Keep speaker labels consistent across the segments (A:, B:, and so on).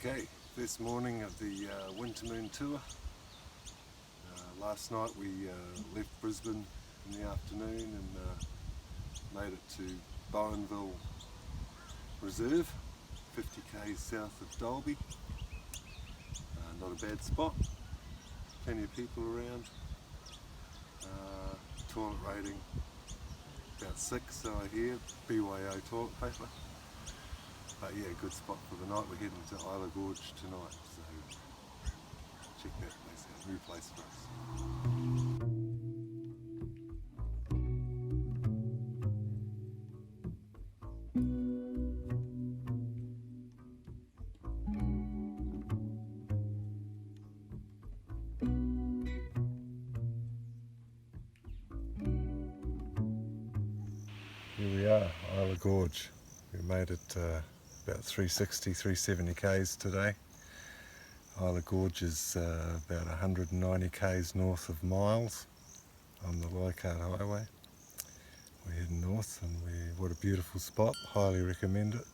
A: Okay, first morning of the Wintermoon tour. Last night we left Brisbane in the afternoon and made it to Bowenville Reserve, 50 k's south of Dalby. Not a bad spot, plenty of people around. Toilet rating about 6, so I hear, BYO toilet paper. But yeah, good spot for the night. We're heading to Isla Gorge tonight, so check that place out, new place for us. Here we are, Isla Gorge. We made it about 370 k's today. Isla Gorge is about 190 k's north of Miles on the Leichhardt Highway. We're heading north and what a beautiful spot, highly recommend it.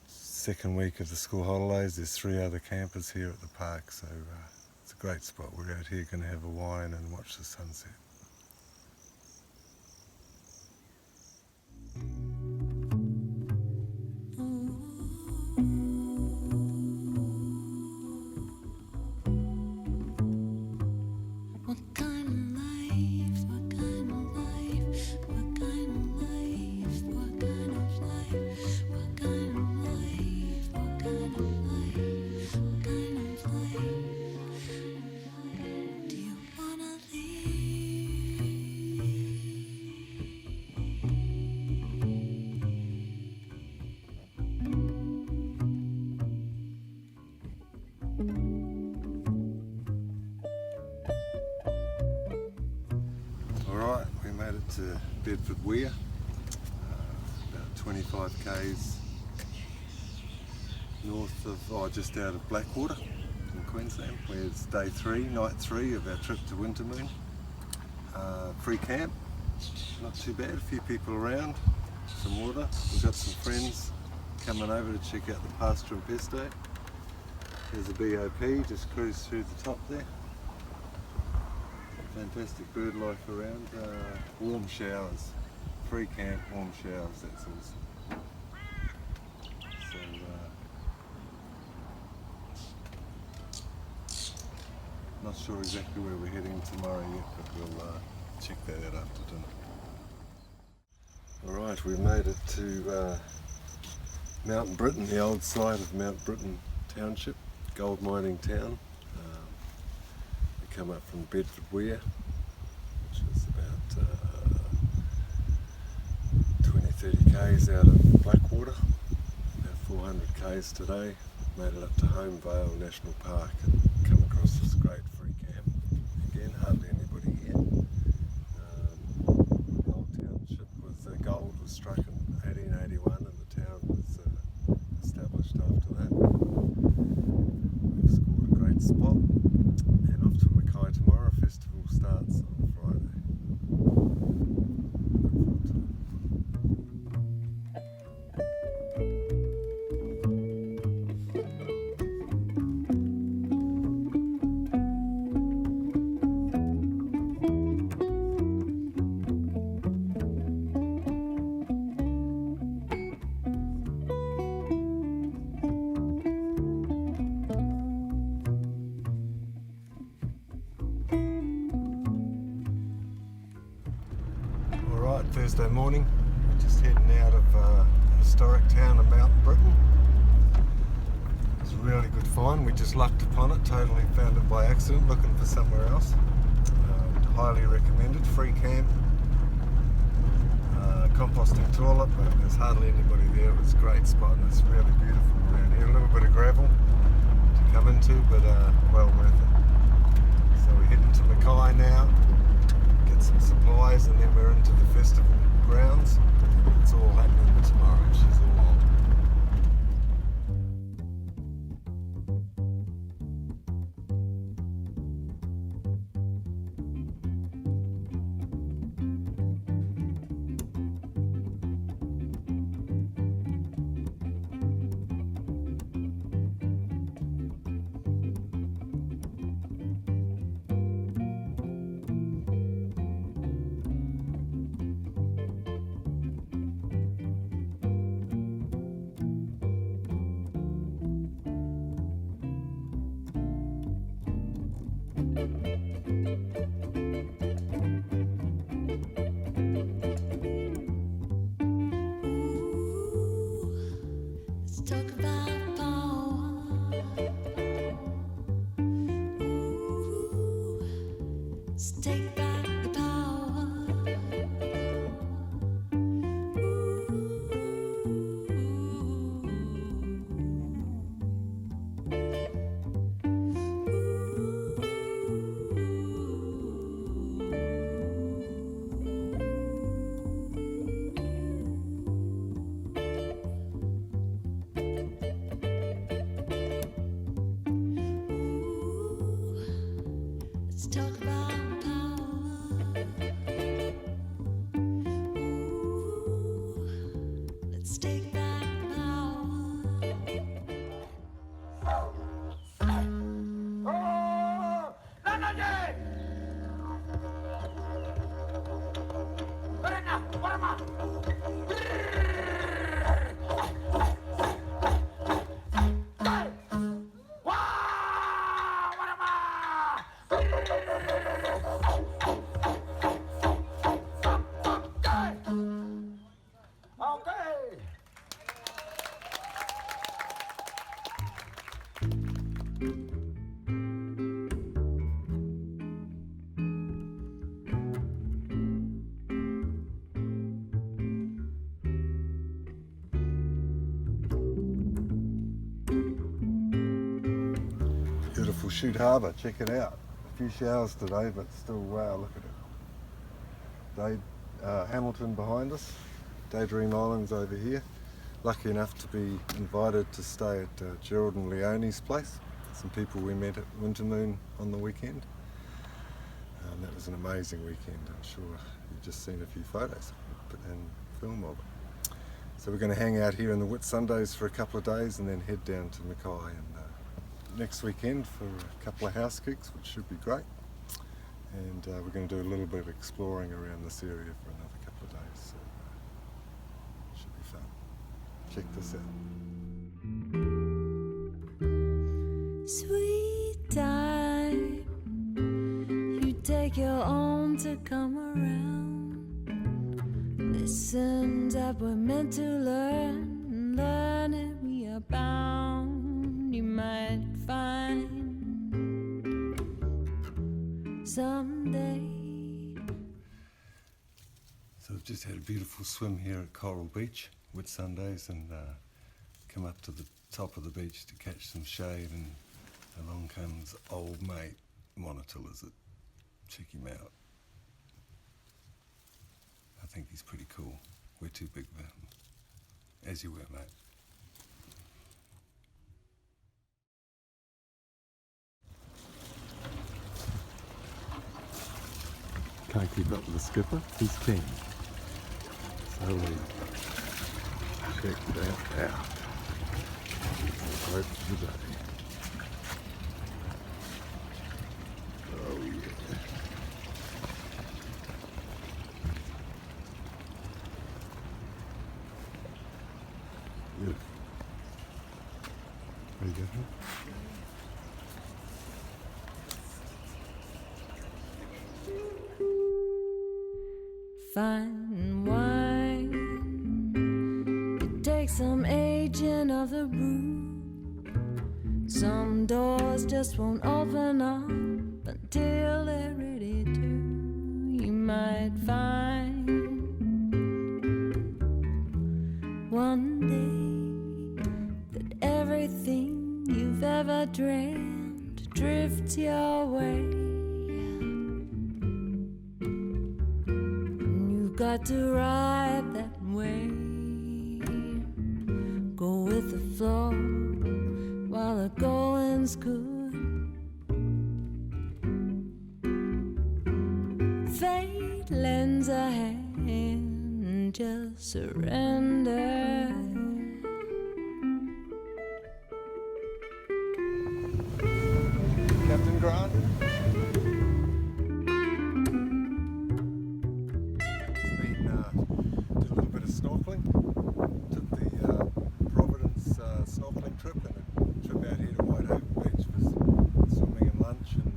A: Second week of the school holidays, there's 3 other campers here at the park, so it's a great spot. We're out here going to have a wine and watch the sunset. Alright, we made it to Bedford, Weir, about 25 k's north of, just out of Blackwater in Queensland, where it's day 3, night 3 of our trip to Wintermoon. Free camp, not too bad, a few people around, some water. We've got some friends coming over to check out the pasture and pesto. There's a BOP, just cruised through the top there. Fantastic bird life around, warm showers, free camp, warm showers, that's awesome. So, not sure exactly where we're heading tomorrow yet, but we'll check that out after dinner. Alright, we made it to Mount Britain, the old site of Mount Britain Township, gold mining town. Come up from Bedford Weir, which is about 20-30 k's out of Blackwater, about 400 k's today. Made it up to Home Vale National Park and come across this great free camp. Again, hardly anybody here. The old township gold was struck in 1881 and the town was established after that. We've scored a great spot. And off to Mackay tomorrow. Festival starts on Friday. Look forward to it. Thursday morning, we're just heading out of the historic town of Mount Britain. It's a really good find, we just lucked upon it, totally found it by accident, looking for somewhere else. Highly recommended, free camp, composting toilet, but there's hardly anybody there. It was a great spot and it's really beautiful around here. A little bit of gravel to come into, but well worth it. So we're heading to Mackay now. Some supplies and then we're into the festival grounds. It's all happening tomorrow. She's all on. Beautiful Shoot Harbour, check it out. A few showers today, but still, wow, look at it. Hamilton behind us, Daydream Islands over here. Lucky enough to be invited to stay at Gerald and Leonie's place. Some people we met at Wintermoon on the weekend. That was an amazing weekend. I'm sure you've just seen a few photos and film of it. So we're going to hang out here in the Whitsundays for a couple of days and then head down to Mackay and next weekend for a couple of house gigs, which should be great. And we're going to do a little bit of exploring around this area for another couple of days. So should be fun. Check this out.
B: Sweet time, you take your own to come around. Lessons that we're meant to learn, and learn it we are bound. You might find someday.
A: So we've just had a beautiful swim here at Coral Beach, Whitsundays, and come up to the top of the beach to catch some shade, and along comes old mate monitor lizard. Check him out. I think he's pretty cool. We're too big for him. As you were, mate. Can't keep up with the skipper, he's keen. So we check that out. Right today. Oh yeah. Beautiful. There you go.
B: Fine wine, it takes some aging of the brew. Some doors just won't open up until they're ready to. You might find one day that everything you've ever dreamed drifts your way. Got to ride that way. Go with the flow while the going's good. Fate lends a hand, just surrender.
A: Captain Grant. Snorkeling. Took the Providence snorkeling trip and a trip out here to White Beach for swimming and lunch, and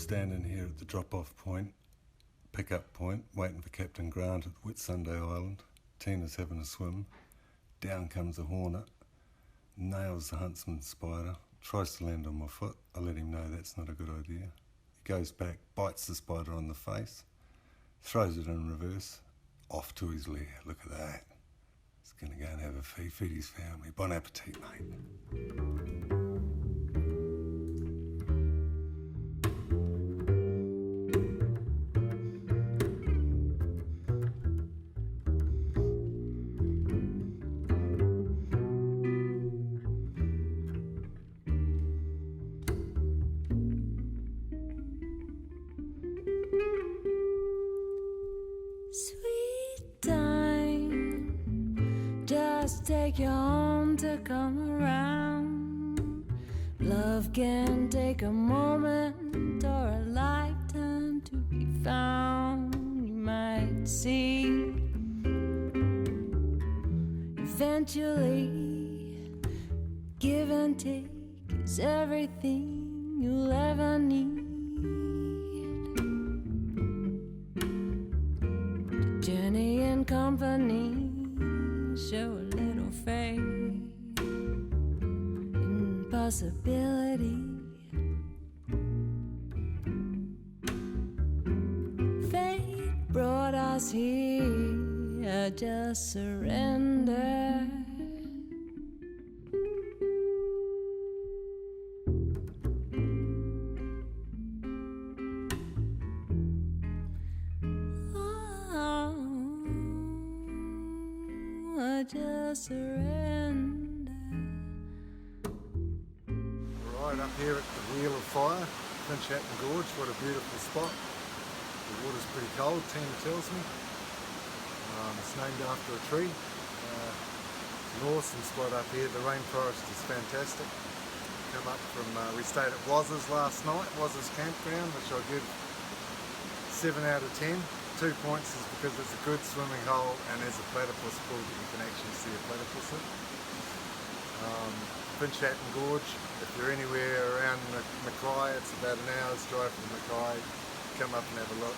A: standing here at the drop-off point, pick-up point, waiting for Captain Grant at Whitsunday Island. Tina's having a swim. Down comes a hornet, nails the huntsman spider, tries to land on my foot. I let him know that's not a good idea. He goes back, bites the spider on the face, throws it in reverse, off to his lair. Look at that. He's going to go and have a feed his family. Bon appetit, mate.
B: Sweet time, just take your home to come around. Love can take a moment or a lifetime to be found. You might see eventually, give and take is everything you'll ever need. Journey and company show a little faith in possibility. Fate brought us here, just surrender. Just surrender.
A: Right up here at the Wheel of Fire, Finchhatton Gorge. What a beautiful spot. The water's pretty cold, Tina tells me. It's named after a tree. It's an awesome spot up here. The rainforest is fantastic. Come up from, we stayed at Waz's last night, Waz's campground, which I'll give 7 out of 10. 2 points is because it's a good swimming hole and there's a platypus pool that you can actually see a platypus in. Finchhatton Gorge, if you're anywhere around Mackay, it's about an hour's drive from Mackay. Come up and have a look.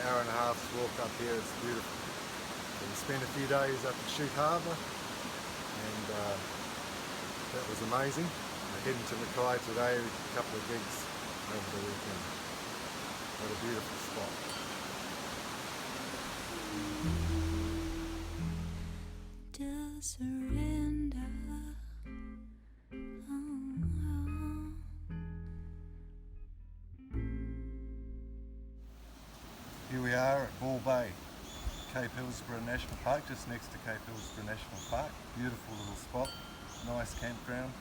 A: Hour and a half's walk up here, it's beautiful. So we spent a few days up at Shute Harbour and that was amazing. We're heading to Mackay today, a couple of gigs over the weekend. What a beautiful spot.
B: Just surrender.
A: Here we are at Ball Bay, Cape Hillsborough National Park, just next to Cape Hillsborough National Park. Beautiful little spot, nice campground.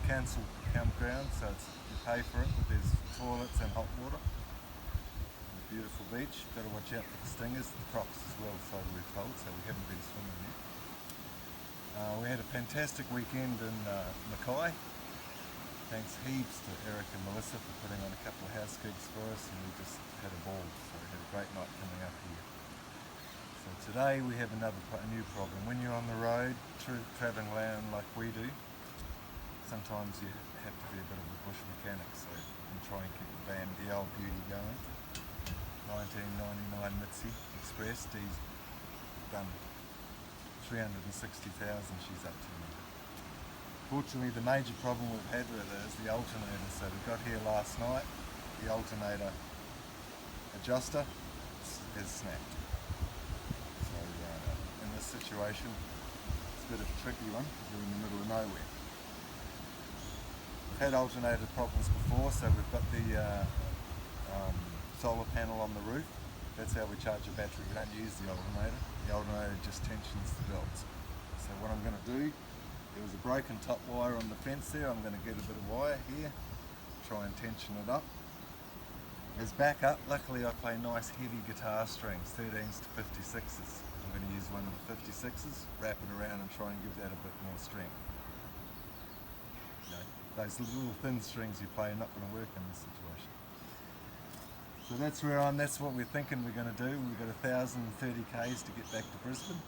A: Council campground, so you pay for it, but there's toilets and hot water. Beautiful beach, got to watch out for the stingers, the crocs as well, so we're told, so we haven't been swimming yet. We had a fantastic weekend in Mackay. Thanks heaps to Eric and Melissa for putting on a couple of house gigs for us, and we just had a ball, so we had a great night coming up here. So today we have a new problem. When you're on the road, travelling around like we do, sometimes you have to be a bit of a bushmechanic, so and try and keep the van, the old beauty going. 1999 Mitsubishi Express, Dee's done 360,000 she's up to now. Fortunately, the major problem we've had with it is the alternator. So we got here last night, the alternator adjuster has snapped. So in this situation, it's a bit of a tricky one because we're in the middle of nowhere. We've had alternator problems before, so we've got the solar panel on the roof. That's how we charge a battery. We don't use the alternator. The alternator just tensions the belts. So what I'm going to do, there was a broken top wire on the fence there. I'm going to get a bit of wire here, try and tension it up. As backup, luckily I play nice heavy guitar strings, 13s to 56s. I'm going to use one of the 56s, wrap it around and try and give that a bit more strength. You know, those little thin strings you play are not going to work in this situation. So that's where that's what we're thinking we're going to do. We've got 1,030 k's to get back to Brisbane,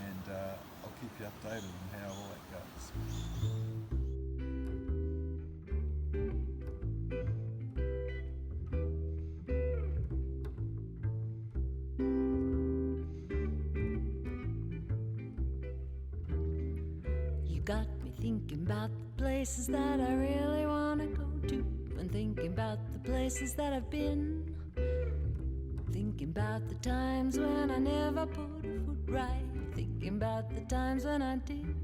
A: and I'll keep you updated on how all that goes.
B: got me thinking about the places that I really wanna go to, and thinking about the places that I've been. Thinking about the times when I never put a foot right, thinking about the times when I did.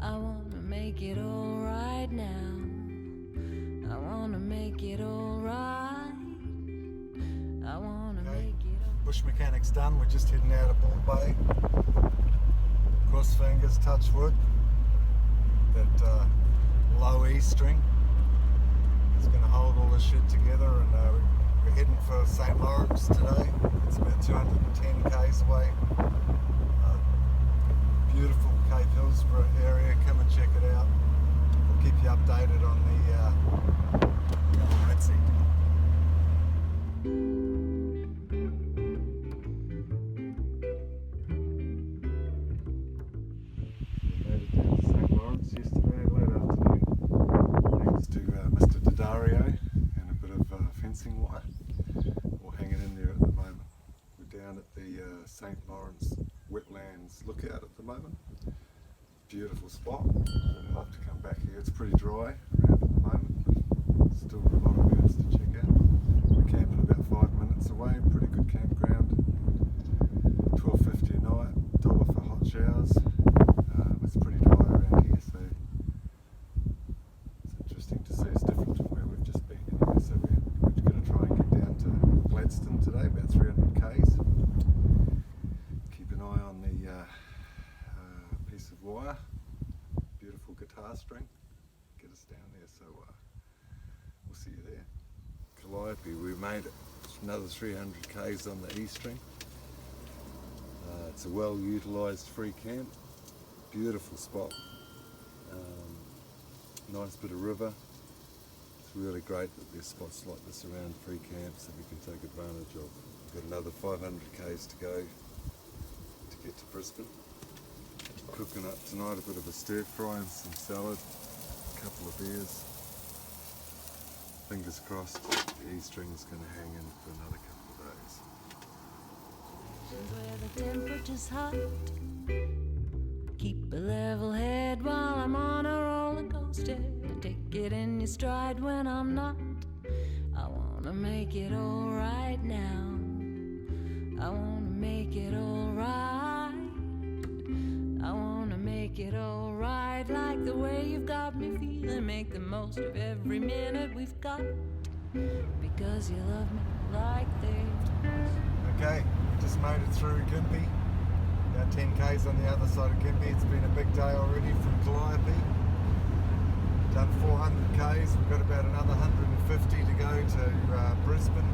B: I wanna make it all right now. I wanna make it all right. I wanna make it all.
A: Bushmechanics done. We're just heading out of Bull Bay. Cross fingers, touch wood. That low E string is going to hold all this shit together, and we're heading for St. Lawrence today. It's about 210 k's away. Beautiful Cape Hillsborough area. Come and check it out. We'll keep you updated on the Mitsubishi. Yesterday, late afternoon, thanks to Mr. Daddario and a bit of fencing wire, all hanging in there at the moment. We're down at the St. Lawrence wetlands lookout at the moment. Beautiful spot. I'd love to come back here. It's pretty dry around at the moment, but still a lot of birds to check out. We're camping about 5 minutes away, pretty good campground. $12.50 a night, $1 for hot showers. It's pretty dry around here, so it's interesting to see. It's different from where we've just been anyway. So we're going to try and get down to Gladstone today, about 300 k's. Keep an eye on the piece of wire, beautiful guitar string. Get us down there, so we'll see you there. Calliope, we made it. It's another 300 k's on the E string. It's a well utilised free camp. Beautiful spot, nice bit of river. It's really great that there's spots like this around free camps that we can take advantage of. We've got another 500 k's to go to get to Brisbane. Cooking up tonight a bit of a stir fry and some salad, a couple of beers. Fingers crossed the E string's going to hang in for another couple of days.
B: Where the temperature's hot, keep a level head while I'm on a roller coaster, and take it in your stride when I'm not. I wanna make it all right now. I wanna make it all right. I wanna make it all right, like the way you've got me feeling. Make the most of every minute we've got, because you love me like this.
A: Okay, we just made it through Gympie. About 10 k's on the other side of Gympie. It's been a big day already from Calliope. Done 400 k's. We've got about another 150 to go to Brisbane,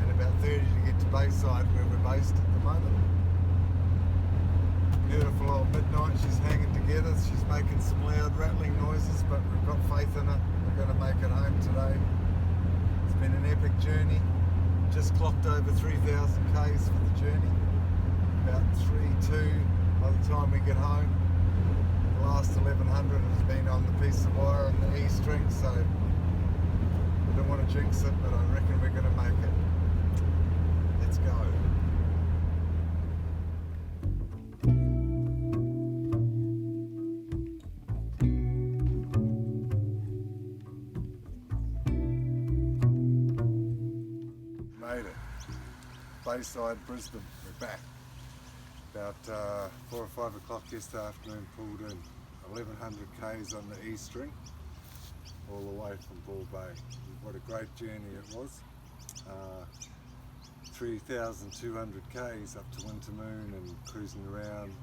A: and about 30 to get to Bayside, where we're based at the moment. Beautiful old midnight. She's hanging together. She's making some loud rattling noises, but we've got faith in her. We're going to make it home today. It's been an epic journey. Just clocked over 3,000 k's for the journey. About 3.2 by the time we get home. The last 1,100 has been on the piece of wire and the E string, so I don't want to jinx it, but I reckon we're going to make it. Let's go. Made it. Bayside, Brisbane. We're back. About 4 or 5 o'clock yesterday afternoon, pulled in 1,100 k's on the E string, all the way from Bull Bay. What a great journey it was. 3,200 k's up to Wintermoon and cruising around.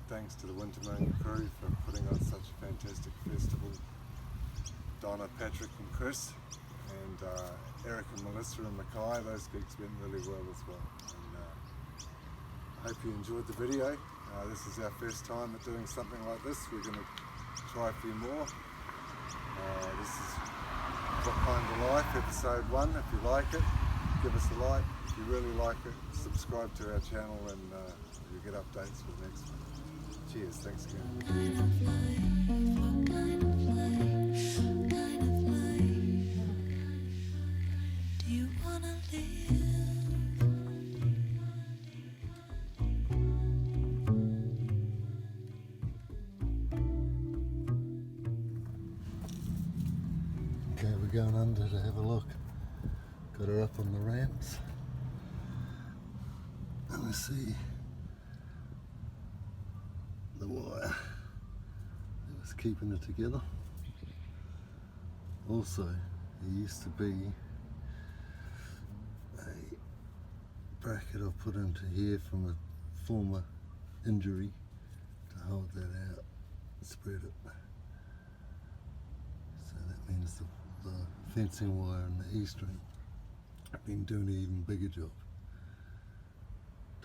A: Thanks to the Wintermoon crew for putting on such a fantastic festival. Donna, Patrick and Chris, and Eric and Melissa and Mackay, those gigs went really well as well. I hope you enjoyed the video. This is our first time at doing something like this. We're going to try a few more. This is What Kind of Life, episode 1. If you like it, give us a like. If you really like it, subscribe to our channel, and you'll get updates for the next one. Cheers, thanks again.
B: Do you wanna live?
A: going under to have a look. Got her up on the ramps. And we see the wire that was keeping it together. Also, there used to be a bracket I put into here from a former injury to hold that out and spread it. So that means the fencing wire and the estring have been doing an even bigger job.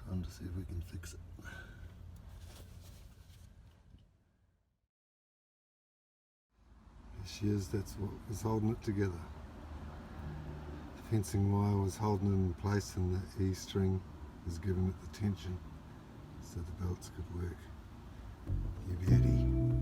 A: Time to see if we can fix it. Here she is, that's what was holding it together. The fencing wire was holding it in place and the E-string was giving it the tension so the belts could work. You beauty.